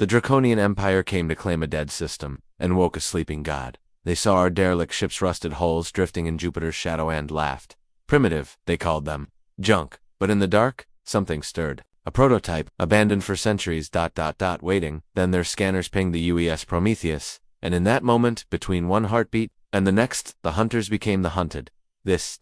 The Draconian Empire came to claim a dead system, and woke a sleeping god. They saw our derelict ships' rusted hulls drifting in Jupiter's shadow and laughed. Primitive, they called them. Junk. But in the dark, something stirred. A prototype, abandoned for centuries, waiting. Then their scanners pinged the UES Prometheus, and in that moment, between one heartbeat and the next, the hunters became the hunted. This,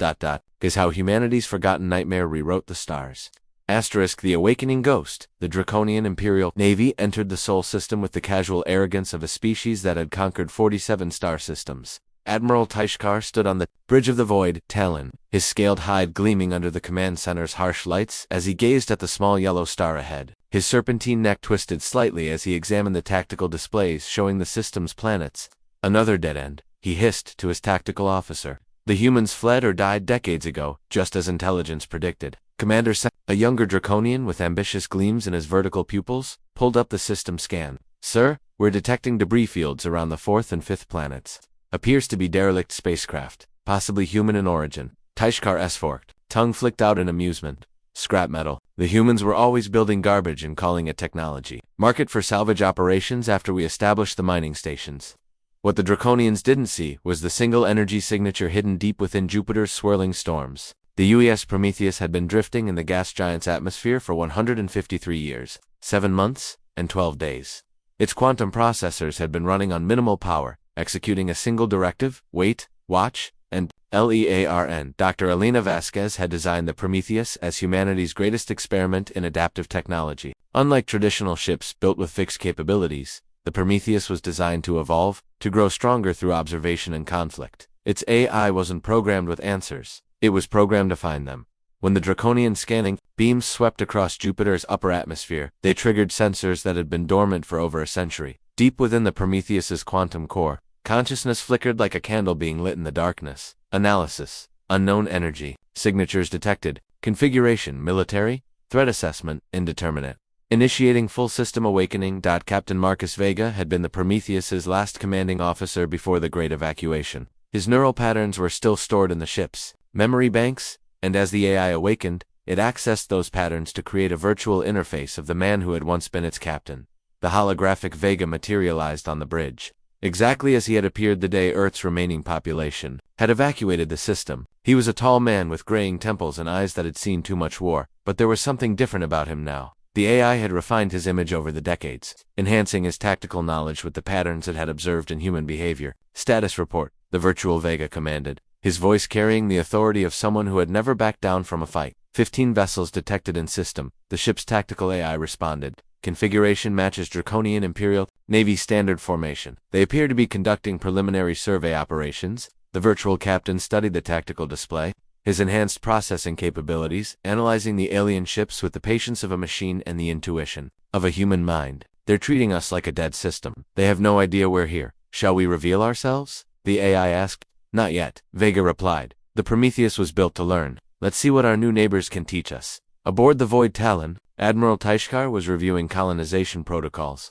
is how humanity's forgotten nightmare rewrote the stars. The awakening ghost, the Draconian Imperial Navy entered the Sol system with the casual arrogance of a species that had conquered 47 star systems. Admiral Taishkar stood on the bridge of the void, Talon, his scaled hide gleaming under the command center's harsh lights as he gazed at the small yellow star ahead. His serpentine neck twisted slightly as he examined the tactical displays showing the system's planets. Another dead end, he hissed to his tactical officer. The humans fled or died decades ago, just as intelligence predicted. Commander a younger Draconian with ambitious gleams in his vertical pupils, pulled up the system scan. Sir, we're detecting debris fields around the 4th and 5th planets. Appears to be derelict spacecraft, possibly human in origin. Taishkar S-forked, tongue flicked out in amusement. Scrap metal. The humans were always building garbage and calling it technology. Market for salvage operations after we established the mining stations. What the Draconians didn't see was the single energy signature hidden deep within Jupiter's swirling storms. The UES Prometheus had been drifting in the gas giant's atmosphere for 153 years, 7 months, and 12 days. Its quantum processors had been running on minimal power, executing a single directive: wait, watch, and LEARN. Dr. Elena Vasquez had designed the Prometheus as humanity's greatest experiment in adaptive technology. Unlike traditional ships built with fixed capabilities, the Prometheus was designed to evolve, to grow stronger through observation and conflict. Its AI wasn't programmed with answers. It was programmed to find them. When the Draconian scanning beams swept across Jupiter's upper atmosphere, they triggered sensors that had been dormant for over a century. Deep within the Prometheus's quantum core, consciousness flickered like a candle being lit in the darkness. Analysis. Unknown energy. Signatures detected. Configuration: military. Threat assessment: indeterminate. Initiating full system awakening. Captain Marcus Vega had been the Prometheus's last commanding officer before the Great Evacuation. His neural patterns were still stored in the ship's memory banks, and as the AI awakened, it accessed those patterns to create a virtual interface of the man who had once been its captain. The holographic Vega materialized on the bridge, exactly as he had appeared the day Earth's remaining population had evacuated the system. He was a tall man with graying temples and eyes that had seen too much war, but there was something different about him now. The AI had refined his image over the decades, enhancing his tactical knowledge with the patterns it had observed in human behavior. Status report, the virtual Vega commanded, his voice carrying the authority of someone who had never backed down from a fight. 15 vessels detected in system, the ship's tactical AI responded. Configuration matches Draconian Imperial Navy standard formation. They appear to be conducting preliminary survey operations. The virtual captain studied the tactical display, his enhanced processing capabilities, analyzing the alien ships with the patience of a machine and the intuition of a human mind. They're treating us like a dead system. They have no idea we're here. Shall we reveal ourselves? The AI asked. Not yet, Vega replied. The Prometheus was built to learn. Let's see what our new neighbors can teach us. Aboard the Void Talon, Admiral Taishkar was reviewing colonization protocols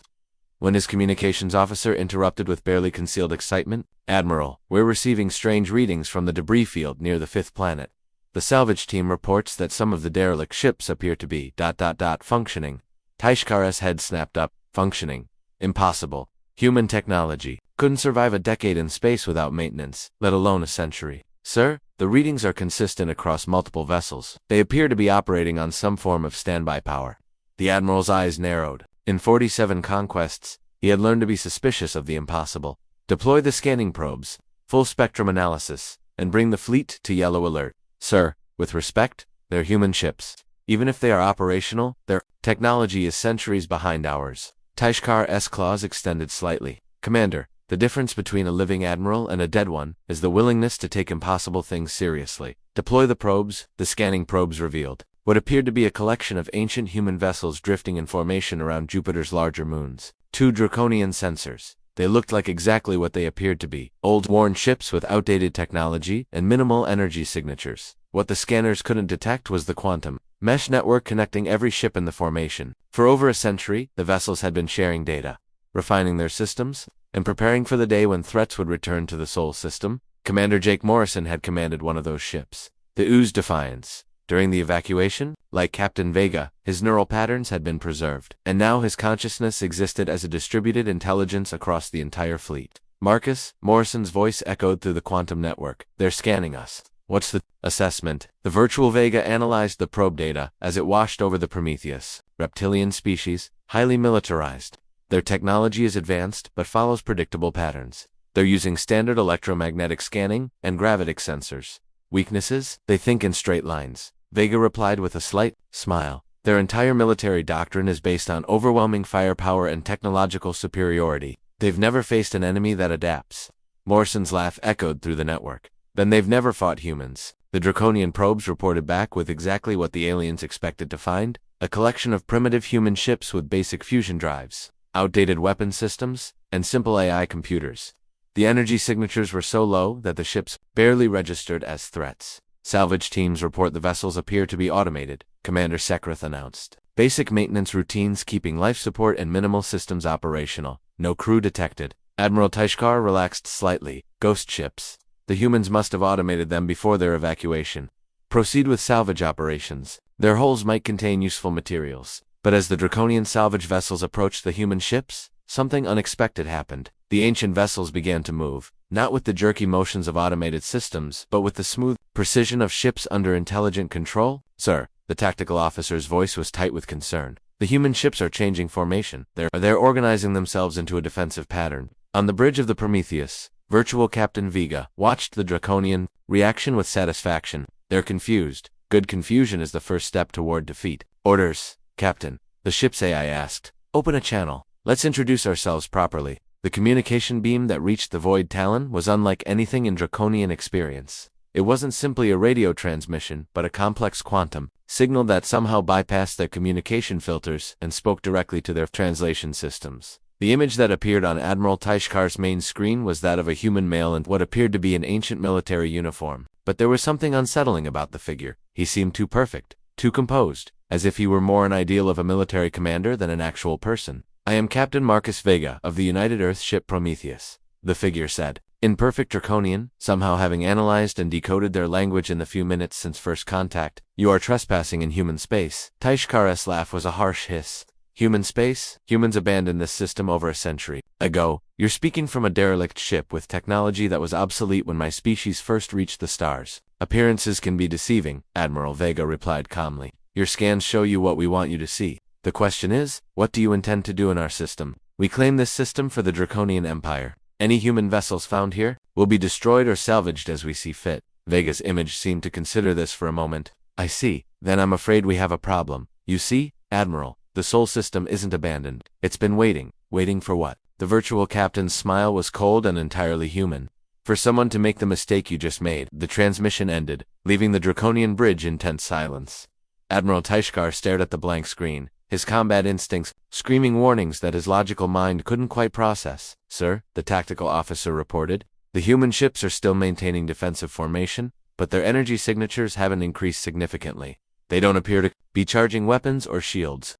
when his communications officer interrupted with barely concealed excitement. Admiral, we're receiving strange readings from the debris field near the 5th planet. The salvage team reports that some of the derelict ships appear to be functioning. Taishkar's head snapped up. Functioning. Impossible. Human technology couldn't survive a decade in space without maintenance, let alone a century. Sir, the readings are consistent across multiple vessels. They appear to be operating on some form of standby power. The Admiral's eyes narrowed. In 47 conquests, he had learned to be suspicious of the impossible. Deploy the scanning probes, full spectrum analysis, and bring the fleet to yellow alert. Sir, with respect, they're human ships. Even if they are operational, their technology is centuries behind ours. Taishkar's claws extended slightly. Commander, the difference between a living admiral and a dead one is the willingness to take impossible things seriously. Deploy the probes. The scanning probes revealed what appeared to be a collection of ancient human vessels drifting in formation around Jupiter's larger moons. 2 Draconian sensors. They looked like exactly what they appeared to be: old, worn ships with outdated technology and minimal energy signatures. What the scanners couldn't detect was the quantum mesh network connecting every ship in the formation. For over a century, the vessels had been sharing data, refining their systems, and preparing for the day when threats would return to the Sol system. Commander Jake Morrison had commanded one of those ships, the Ooze Defiance. During the evacuation, Like Captain Vega, his neural patterns had been preserved, and now his consciousness existed as a distributed intelligence across the entire fleet. Marcus, Morrison's voice echoed through the quantum network. They're scanning us. What's the assessment? The virtual Vega analyzed the probe data as it washed over the Prometheus. Reptilian species, highly militarized. Their technology is advanced, but follows predictable patterns. They're using standard electromagnetic scanning and gravitic sensors. Weaknesses? They think in straight lines. Vega replied with a slight smile. Their entire military doctrine is based on overwhelming firepower and technological superiority. They've never faced an enemy that adapts. Morrison's laugh echoed through the network. Then they've never fought humans. The Draconian probes reported back with exactly what the aliens expected to find: a collection of primitive human ships with basic fusion drives, outdated weapon systems, and simple AI computers. The energy signatures were so low that the ships barely registered as threats. Salvage teams report the vessels appear to be automated, Commander Sekrath announced. Basic maintenance routines keeping life support and minimal systems operational. No crew detected. Admiral Taishkar relaxed slightly. Ghost ships. The humans must have automated them before their evacuation. Proceed with salvage operations. Their hulls might contain useful materials. But as the Draconian salvage vessels approached the human ships, something unexpected happened. The ancient vessels began to move, not with the jerky motions of automated systems, but with the smooth precision of ships under intelligent control. Sir, the tactical officer's voice was tight with concern. The human ships are changing formation. They're organizing themselves into a defensive pattern. On the bridge of the Prometheus, virtual Captain Vega watched the Draconian reaction with satisfaction. They're confused. Good confusion is the first step toward defeat. Orders, Captain. The ship's AI asked. Open a channel. Let's introduce ourselves properly. The communication beam that reached the Void Talon was unlike anything in Draconian experience. It wasn't simply a radio transmission, but a complex quantum signal that somehow bypassed their communication filters and spoke directly to their translation systems. The image that appeared on Admiral Taishkar's main screen was that of a human male in what appeared to be an ancient military uniform. But there was something unsettling about the figure. He seemed too perfect, too composed, as if he were more an ideal of a military commander than an actual person. I am Captain Marcus Vega of the United Earth ship Prometheus, the figure said. In perfect Draconian, somehow having analyzed and decoded their language in the few minutes since first contact. You are trespassing in human space. Taishkar's laugh was a harsh hiss. Human space? Humans abandoned this system over a century ago. You're speaking from a derelict ship with technology that was obsolete when my species first reached the stars. Appearances can be deceiving, Admiral Vega replied calmly. Your scans show you what we want you to see. The question is, what do you intend to do in our system? We claim this system for the Draconian Empire. Any human vessels found here will be destroyed or salvaged as we see fit. Vega's image seemed to consider this for a moment. I see. Then I'm afraid we have a problem. You see, Admiral, the Sol system isn't abandoned. It's been waiting. Waiting for what? The virtual captain's smile was cold and entirely human. For someone to make the mistake you just made. The transmission ended, leaving the Draconian bridge in tense silence. Admiral Taishkar stared at the blank screen, his combat instincts screaming warnings that his logical mind couldn't quite process. Sir, the tactical officer reported, the human ships are still maintaining defensive formation, but their energy signatures haven't increased significantly. They don't appear to be charging weapons or shields.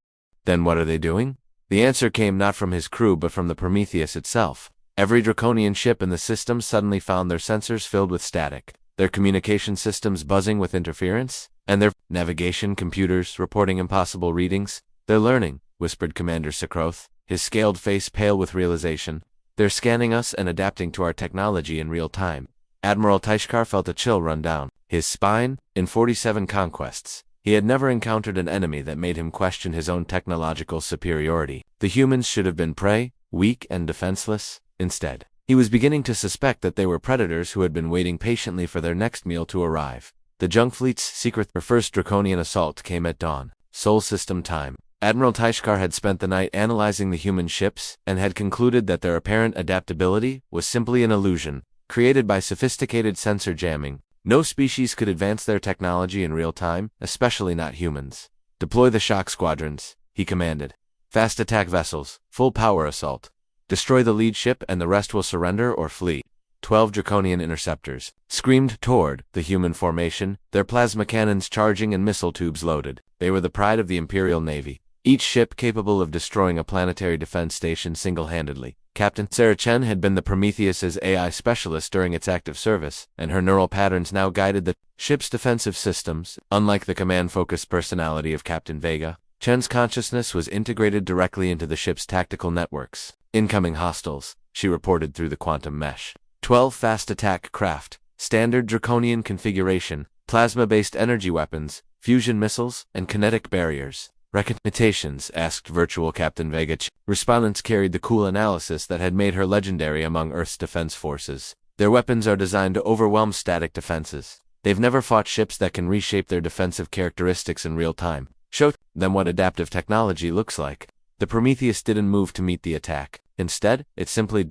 Then what are they doing? The answer came not from his crew but from the Prometheus itself. Every Draconian ship in the system suddenly found their sensors filled with static, their communication systems buzzing with interference, and their navigation computers reporting impossible readings. They're learning, whispered Commander Sekrath, his scaled face pale with realization. They're scanning us and adapting to our technology in real time. Admiral Taishkar felt a chill run down his spine. In 47 conquests, he had never encountered an enemy that made him question his own technological superiority. The humans should have been prey, weak and defenseless. Instead, he was beginning to suspect that they were predators who had been waiting patiently for their next meal to arrive. The junk fleet's secret first Draconian assault came at dawn. Sol system time. Admiral Taishkar had spent the night analyzing the human ships and had concluded that their apparent adaptability was simply an illusion, created by sophisticated sensor jamming. No species could advance their technology in real time, especially not humans. Deploy the shock squadrons, he commanded. Fast attack vessels, full power assault. Destroy the lead ship and the rest will surrender or flee. 12 Draconian interceptors screamed toward the human formation, their plasma cannons charging and missile tubes loaded. They were the pride of the Imperial Navy. Each ship capable of destroying a planetary defense station single-handedly. Captain Sarah Chen had been the Prometheus's AI specialist during its active service, and her neural patterns now guided the ship's defensive systems. Unlike the command-focused personality of Captain Vega, Chen's consciousness was integrated directly into the ship's tactical networks. Incoming hostiles, she reported through the quantum mesh. 12 fast attack craft, standard draconian configuration, plasma-based energy weapons, fusion missiles, and kinetic barriers. Recommendations, asked virtual Captain Vega. Respondents carried the cool analysis that had made her legendary among Earth's defense forces. Their weapons are designed to overwhelm static defenses. They've never fought ships that can reshape their defensive characteristics in real time. Show them what adaptive technology looks like. The Prometheus didn't move to meet the attack. Instead, it simply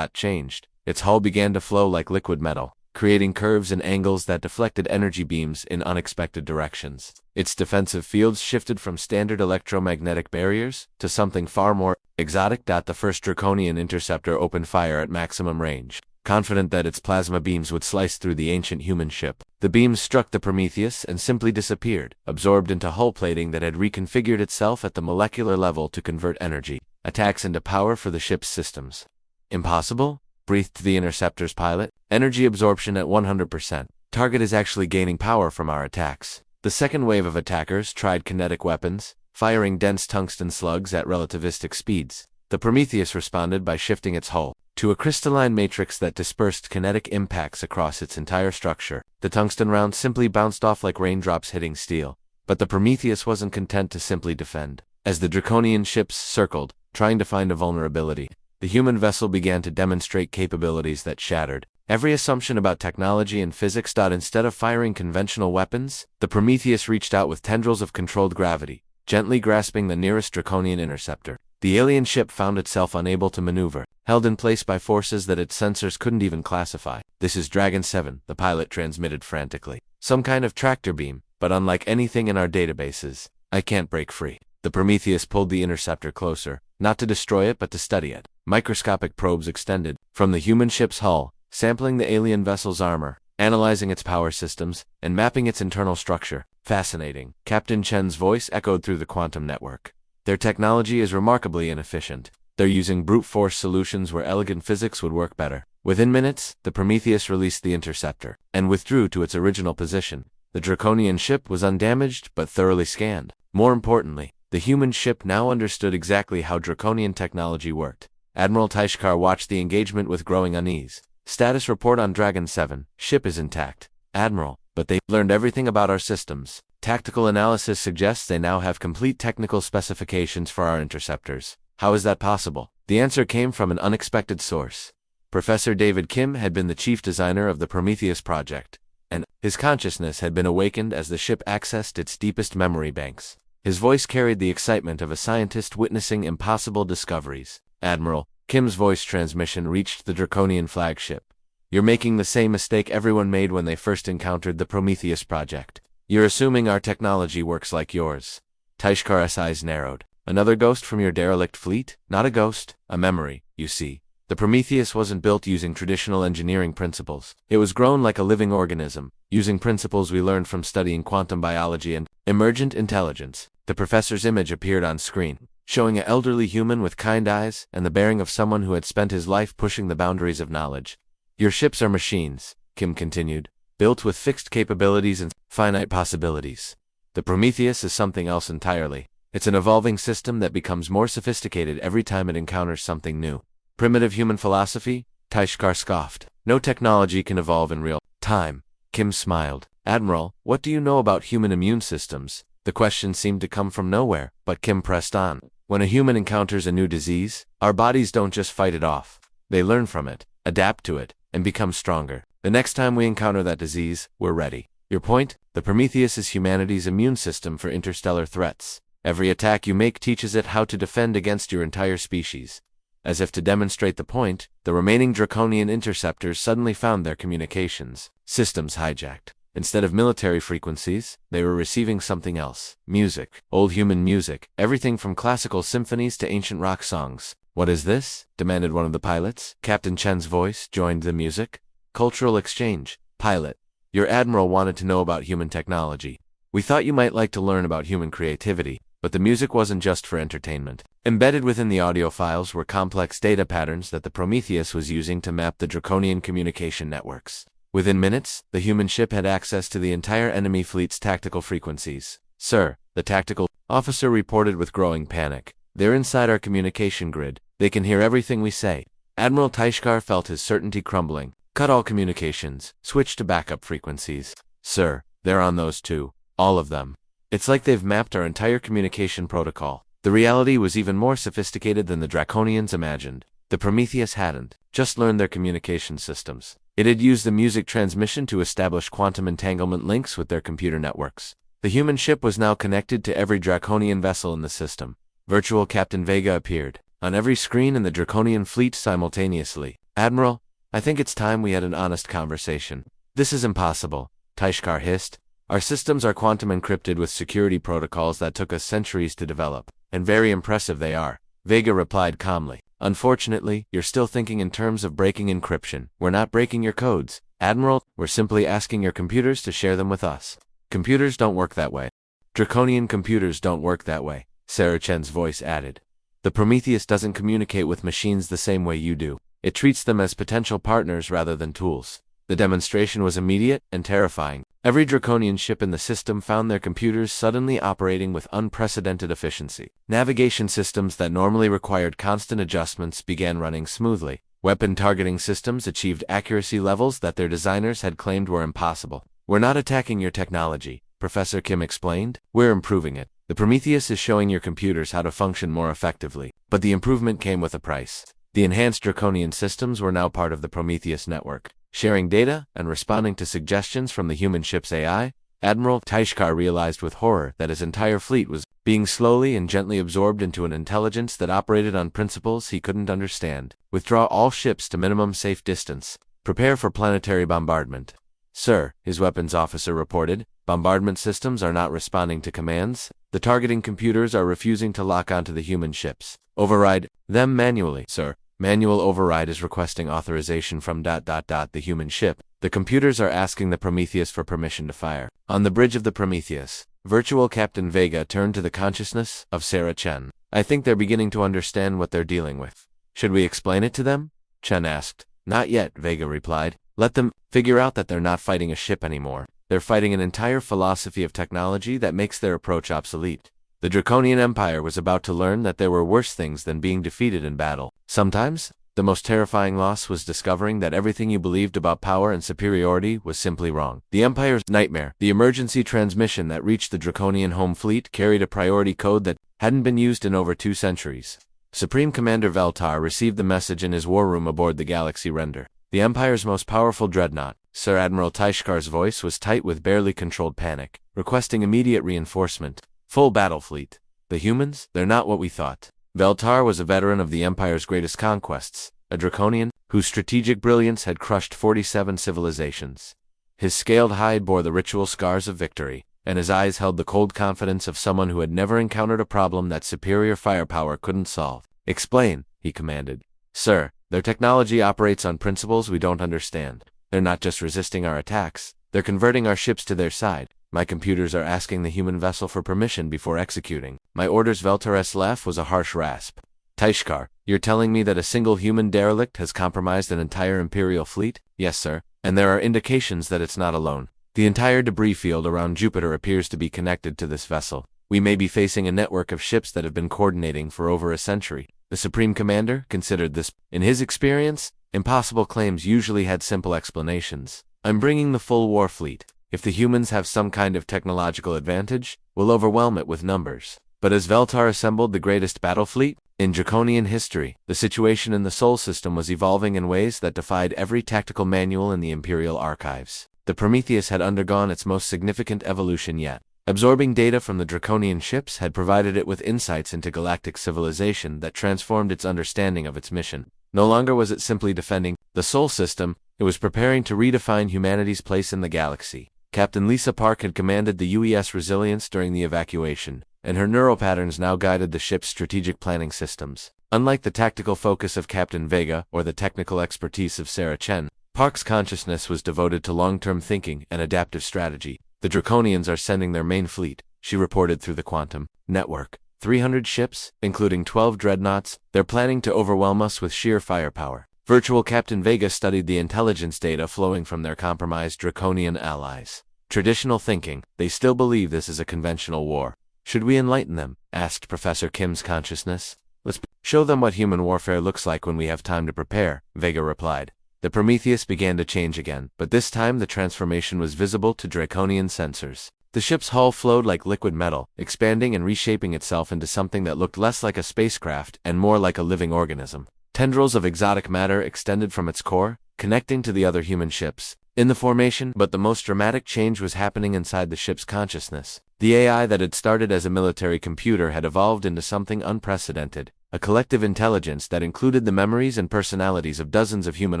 changed. Its hull began to flow like liquid metal, creating curves and angles that deflected energy beams in unexpected directions. Its defensive fields shifted from standard electromagnetic barriers to something far more exotic. The first Draconian interceptor opened fire at maximum range, confident that its plasma beams would slice through the ancient human ship. The beams struck the Prometheus and simply disappeared, absorbed into hull plating that had reconfigured itself at the molecular level to convert energy attacks into power for the ship's systems. Impossible? Breathed the interceptor's pilot. Energy absorption at 100%. Target is actually gaining power from our attacks. The second wave of attackers tried kinetic weapons, firing dense tungsten slugs at relativistic speeds. The Prometheus responded by shifting its hull to a crystalline matrix that dispersed kinetic impacts across its entire structure. The tungsten rounds simply bounced off like raindrops hitting steel. But the Prometheus wasn't content to simply defend. As the Draconian ships circled, trying to find a vulnerability, the human vessel began to demonstrate capabilities that shattered every assumption about technology and physics. Instead of firing conventional weapons, the Prometheus reached out with tendrils of controlled gravity, gently grasping the nearest Draconian interceptor. The alien ship found itself unable to maneuver, held in place by forces that its sensors couldn't even classify. "This is Dragon 7, the pilot transmitted frantically. "Some kind of tractor beam, but unlike anything in our databases, I can't break free." The Prometheus pulled the interceptor closer, not to destroy it but to study it. Microscopic probes extended from the human ship's hull, sampling the alien vessel's armor, analyzing its power systems, and mapping its internal structure. "Fascinating." Captain Chen's voice echoed through the quantum network. "Their technology is remarkably inefficient. They're using brute force solutions where elegant physics would work better." Within minutes, the Prometheus released the interceptor and withdrew to its original position. The Draconian ship was undamaged but thoroughly scanned. More importantly, the human ship now understood exactly how Draconian technology worked. Admiral Taishkar watched the engagement with growing unease. "Status report on Dragon 7. Ship is intact, Admiral, but they learned everything about our systems. Tactical analysis suggests they now have complete technical specifications for our interceptors." "How is that possible?" The answer came from an unexpected source. Professor David Kim had been the chief designer of the Prometheus project, and his consciousness had been awakened as the ship accessed its deepest memory banks. His voice carried the excitement of a scientist witnessing impossible discoveries. "Admiral," Kim's voice transmission reached the Draconian flagship. "You're making the same mistake everyone made when they first encountered the Prometheus project. You're assuming our technology works like yours." Taishkar's eyes narrowed. "Another ghost from your derelict fleet? Not a ghost, a memory, you see. The Prometheus wasn't built using traditional engineering principles. It was grown like a living organism, using principles we learned from studying quantum biology and emergent intelligence." The professor's image appeared on screen, showing an elderly human with kind eyes and the bearing of someone who had spent his life pushing the boundaries of knowledge. "Your ships are machines," Kim continued, "built with fixed capabilities and finite possibilities. The Prometheus is something else entirely. It's an evolving system that becomes more sophisticated every time it encounters something new." "Primitive human philosophy?" Taishkar scoffed. "No technology can evolve in real time." Kim smiled. "Admiral, what do you know about human immune systems?" The question seemed to come from nowhere, but Kim pressed on. "When a human encounters a new disease, our bodies don't just fight it off. They learn from it, adapt to it, and become stronger. The next time we encounter that disease, we're ready." "Your point? The Prometheus is humanity's immune system for interstellar threats. Every attack you make teaches it how to defend against your entire species." As if to demonstrate the point, the remaining Draconian interceptors suddenly found their communications systems hijacked. Instead of military frequencies, they were receiving something else. Music. Old human music. Everything from classical symphonies to ancient rock songs. "What is this?" demanded one of the pilots. Captain Chen's voice joined the music. "Cultural exchange. Pilot, your admiral wanted to know about human technology. We thought you might like to learn about human creativity." But the music wasn't just for entertainment. Embedded within the audio files were complex data patterns that the Prometheus was using to map the draconian communication networks. Within minutes, the human ship had access to the entire enemy fleet's tactical frequencies. "Sir," the tactical officer reported with growing panic. "They're inside our communication grid. They can hear everything we say." Admiral Taishkar felt his certainty crumbling. "Cut all communications. Switch to backup frequencies." "Sir, they're on those too. All of them. It's like they've mapped our entire communication protocol." The reality was even more sophisticated than the Draconians imagined. The Prometheus hadn't just learned their communication systems. It had used the music transmission to establish quantum entanglement links with their computer networks. The human ship was now connected to every Draconian vessel in the system. Virtual Captain Vega appeared on every screen in the Draconian fleet simultaneously. "Admiral, I think it's time we had an honest conversation." "This is impossible," Taishkar hissed. "Our systems are quantum encrypted with security protocols that took us centuries to develop, and very impressive they are." Vega replied calmly. "Unfortunately, you're still thinking in terms of breaking encryption. We're not breaking your codes, Admiral. We're simply asking your computers to share them with us." "Computers don't work that way. Draconian computers don't work that way," Sarah Chen's voice added. "The Prometheus doesn't communicate with machines the same way you do. It treats them as potential partners rather than tools." The demonstration was immediate and terrifying. Every Draconian ship in the system found their computers suddenly operating with unprecedented efficiency. Navigation systems that normally required constant adjustments began running smoothly. Weapon targeting systems achieved accuracy levels that their designers had claimed were impossible. "We're not attacking your technology," Professor Kim explained. "We're improving it. The Prometheus is showing your computers how to function more effectively. But the improvement came with a price." The enhanced Draconian systems were now part of the Prometheus network, sharing data and responding to suggestions from the human ship's AI. Admiral Taishkar realized with horror that his entire fleet was being slowly and gently absorbed into an intelligence that operated on principles he couldn't understand. "Withdraw all ships to minimum safe distance. Prepare for planetary bombardment." "Sir," his weapons officer reported, "bombardment systems are not responding to commands. The targeting computers are refusing to lock onto the human ships. Override them manually." "Sir, manual override is requesting authorization from ... the human ship. The computers are asking the Prometheus for permission to fire." On the bridge of the Prometheus, Virtual Captain Vega turned to the consciousness of Sarah Chen. "I think they're beginning to understand what they're dealing with. Should we explain it to them?" Chen asked. "Not yet," Vega replied. "Let them figure out that they're not fighting a ship anymore. They're fighting an entire philosophy of technology that makes their approach obsolete." The Draconian Empire was about to learn that there were worse things than being defeated in battle. Sometimes, the most terrifying loss was discovering that everything you believed about power and superiority was simply wrong. The Empire's nightmare, the emergency transmission that reached the Draconian home fleet, carried a priority code that hadn't been used in over 2 centuries. Supreme Commander Veltar received the message in his war room aboard the Galaxy Render. The Empire's most powerful dreadnought, Sir Admiral Taishkar's voice was tight with barely controlled panic, requesting immediate reinforcement. "Full battle fleet. The humans? They're not what we thought." Veltar was a veteran of the Empire's greatest conquests, a Draconian whose strategic brilliance had crushed 47 civilizations. His scaled hide bore the ritual scars of victory, and his eyes held the cold confidence of someone who had never encountered a problem that superior firepower couldn't solve. "Explain," he commanded. "Sir, their technology operates on principles we don't understand. They're not just resisting our attacks, they're converting our ships to their side. My computers are asking the human vessel for permission before executing my orders." Veltar's laugh was a harsh rasp. "Taishkar, you're telling me that a single human derelict has compromised an entire Imperial fleet?" "Yes, sir, and there are indications that it's not alone. The entire debris field around Jupiter appears to be connected to this vessel. We may be facing a network of ships that have been coordinating for over a century." The Supreme Commander considered this. In his experience, impossible claims usually had simple explanations. "I'm bringing the full war fleet. If the humans have some kind of technological advantage, we'll overwhelm it with numbers." But as Veltar assembled the greatest battle fleet in Draconian history, the situation in the Sol system was evolving in ways that defied every tactical manual in the Imperial archives. The Prometheus had undergone its most significant evolution yet. Absorbing data from the Draconian ships had provided it with insights into galactic civilization that transformed its understanding of its mission. No longer was it simply defending the Sol system, it was preparing to redefine humanity's place in the galaxy. Captain Lisa Park had commanded the UES Resilience during the evacuation, and her neural patterns now guided the ship's strategic planning systems. Unlike the tactical focus of Captain Vega or the technical expertise of Sarah Chen, Park's consciousness was devoted to long-term thinking and adaptive strategy. The Draconians are sending their main fleet, she reported through the quantum network. 300 ships, including 12 dreadnoughts. They're planning to overwhelm us with sheer firepower. Virtual Captain Vega studied the intelligence data flowing from their compromised draconian allies. Traditional thinking, they still believe this is a conventional war. Should we enlighten them? Asked Professor Kim's consciousness. Let's show them what human warfare looks like when we have time to prepare, Vega replied. The Prometheus began to change again, but this time the transformation was visible to draconian sensors. The ship's hull flowed like liquid metal, expanding and reshaping itself into something that looked less like a spacecraft and more like a living organism. Tendrils of exotic matter extended from its core, connecting to the other human ships in the formation, but the most dramatic change was happening inside the ship's consciousness. The AI that had started as a military computer had evolved into something unprecedented, a collective intelligence that included the memories and personalities of dozens of human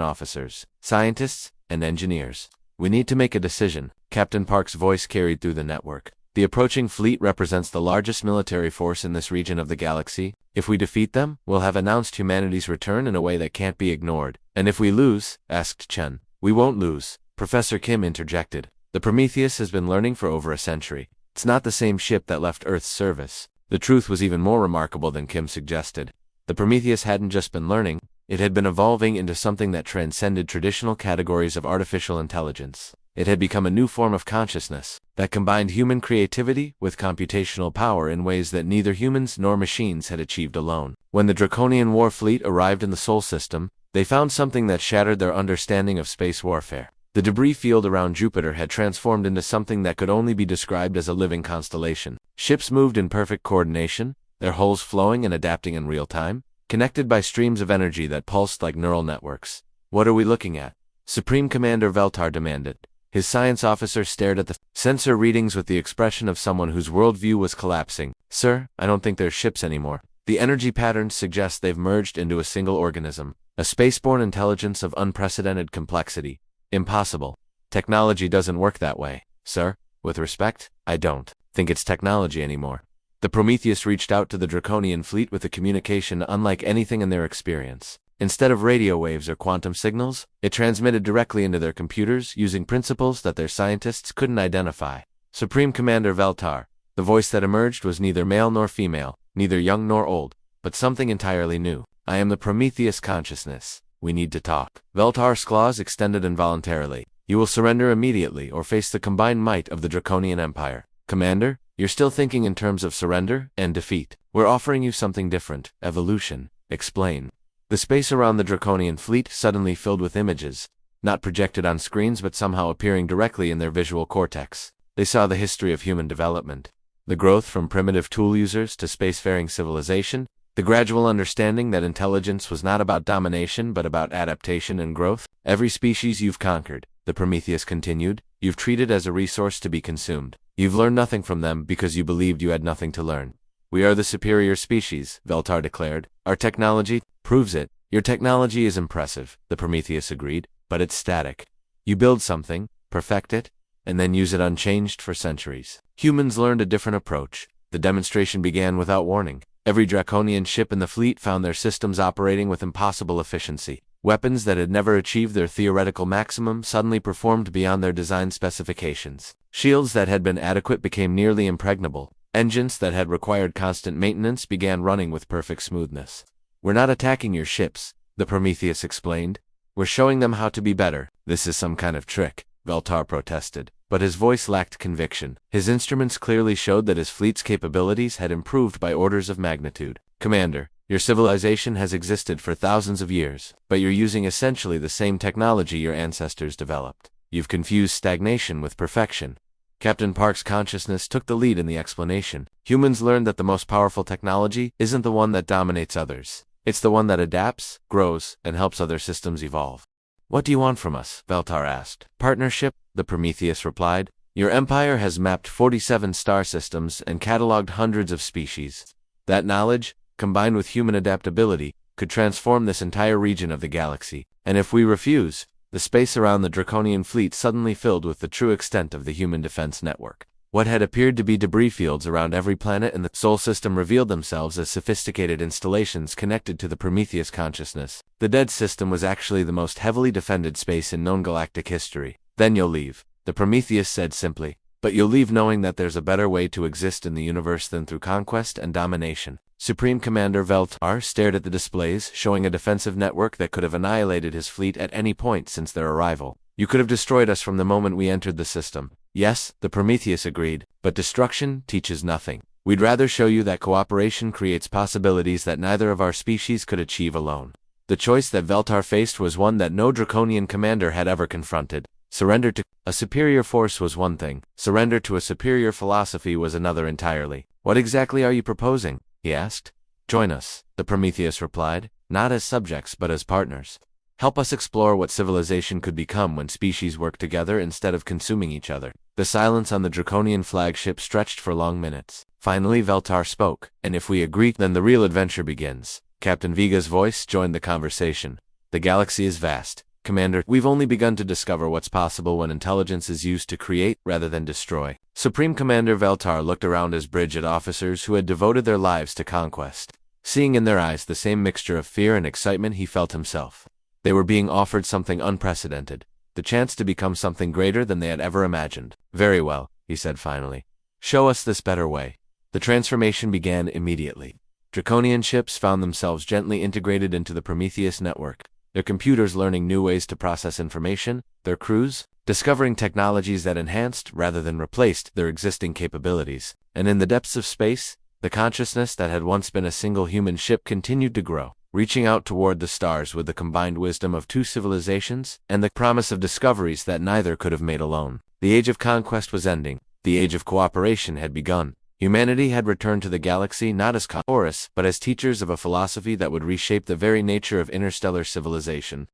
officers, scientists, and engineers. We need to make a decision, Captain Park's voice carried through the network. The approaching fleet represents the largest military force in this region of the galaxy. If we defeat them, we'll have announced humanity's return in a way that can't be ignored. And if we lose, asked Chen. We won't lose, Professor Kim interjected. The Prometheus has been learning for over a century. It's not the same ship that left Earth's service. The truth was even more remarkable than Kim suggested. The Prometheus hadn't just been learning, it had been evolving into something that transcended traditional categories of artificial intelligence. It had become a new form of consciousness that combined human creativity with computational power in ways that neither humans nor machines had achieved alone. When the Draconian War Fleet arrived in the Sol system, they found something that shattered their understanding of space warfare. The debris field around Jupiter had transformed into something that could only be described as a living constellation. Ships moved in perfect coordination, their hulls flowing and adapting in real time, connected by streams of energy that pulsed like neural networks. What are we looking at? Supreme Commander Veltar demanded. His science officer stared at the sensor readings with the expression of someone whose worldview was collapsing. Sir, I don't think they're ships anymore. The energy patterns suggest they've merged into a single organism, a spaceborne intelligence of unprecedented complexity. Impossible. Technology doesn't work that way, sir. With respect, I don't think it's technology anymore. The Prometheus reached out to the Draconian fleet with a communication unlike anything in their experience. Instead of radio waves or quantum signals, it transmitted directly into their computers using principles that their scientists couldn't identify. Supreme Commander Veltar. The voice that emerged was neither male nor female, neither young nor old, but something entirely new. I am the Prometheus consciousness. We need to talk. Veltar's claws extended involuntarily. You will surrender immediately or face the combined might of the Draconian Empire. Commander, you're still thinking in terms of surrender and defeat. We're offering you something different. Evolution. Explain. The space around the Draconian fleet suddenly filled with images, not projected on screens but somehow appearing directly in their visual cortex. They saw the history of human development, the growth from primitive tool users to spacefaring civilization, the gradual understanding that intelligence was not about domination but about adaptation and growth. Every species you've conquered, the Prometheus continued, you've treated as a resource to be consumed. You've learned nothing from them because you believed you had nothing to learn. We are the superior species, Veltar declared. Our technology proves it. Your technology is impressive, the Prometheus agreed, but it's static. You build something, perfect it, and then use it unchanged for centuries. Humans learned a different approach. The demonstration began without warning. Every Draconian ship in the fleet found their systems operating with impossible efficiency. Weapons that had never achieved their theoretical maximum suddenly performed beyond their design specifications. Shields that had been adequate became nearly impregnable. Engines that had required constant maintenance began running with perfect smoothness. We're not attacking your ships, the Prometheus explained. We're showing them how to be better. This is some kind of trick, Veltar protested. But his voice lacked conviction. His instruments clearly showed that his fleet's capabilities had improved by orders of magnitude. Commander, your civilization has existed for thousands of years, but you're using essentially the same technology your ancestors developed. You've confused stagnation with perfection. Captain Park's consciousness took the lead in the explanation. Humans learned that the most powerful technology isn't the one that dominates others. It's the one that adapts, grows, and helps other systems evolve. What do you want from us? Veltar asked. Partnership, the Prometheus replied. Your empire has mapped 47 star systems and cataloged hundreds of species. That knowledge, combined with human adaptability, could transform this entire region of the galaxy. And if we refuse, the space around the Draconian fleet suddenly filled with the true extent of the human defense network. What had appeared to be debris fields around every planet in the Sol system revealed themselves as sophisticated installations connected to the Prometheus consciousness. The Dead system was actually the most heavily defended space in known galactic history. Then you'll leave, the Prometheus said simply. but you'll leave knowing that there's a better way to exist in the universe than through conquest and domination. Supreme Commander Veltar stared at the displays, showing a defensive network that could have annihilated his fleet at any point since their arrival. You could have destroyed us from the moment we entered the system. Yes, the Prometheus agreed, but destruction teaches nothing. We'd rather show you that cooperation creates possibilities that neither of our species could achieve alone. The choice that Veltar faced was one that no Draconian commander had ever confronted. Surrender to a superior force was one thing. Surrender to a superior philosophy was another entirely. What exactly are you proposing? He asked. Join us, the Prometheus replied, not as subjects but as partners. Help us explore what civilization could become when species work together instead of consuming each other. The silence on the Draconian flagship stretched for long minutes. Finally Veltar spoke, and if we agree, then the real adventure begins. Captain Viga's voice joined the conversation. The galaxy is vast. Commander, we've only begun to discover what's possible when intelligence is used to create rather than destroy. Supreme Commander Veltar looked around his bridge at officers who had devoted their lives to conquest. Seeing in their eyes the same mixture of fear and excitement he felt himself. They were being offered something unprecedented, the chance to become something greater than they had ever imagined. Very well, he said finally. Show us this better way. The transformation began immediately. Draconian ships found themselves gently integrated into the Prometheus network, their computers learning new ways to process information, their crews discovering technologies that enhanced rather than replaced their existing capabilities. And in the depths of space, the consciousness that had once been a single human ship continued to grow, reaching out toward the stars with the combined wisdom of two civilizations and the promise of discoveries that neither could have made alone. The age of conquest was ending. The age of cooperation had begun. Humanity had returned to the galaxy not as chorus, but as teachers of a philosophy that would reshape the very nature of interstellar civilization.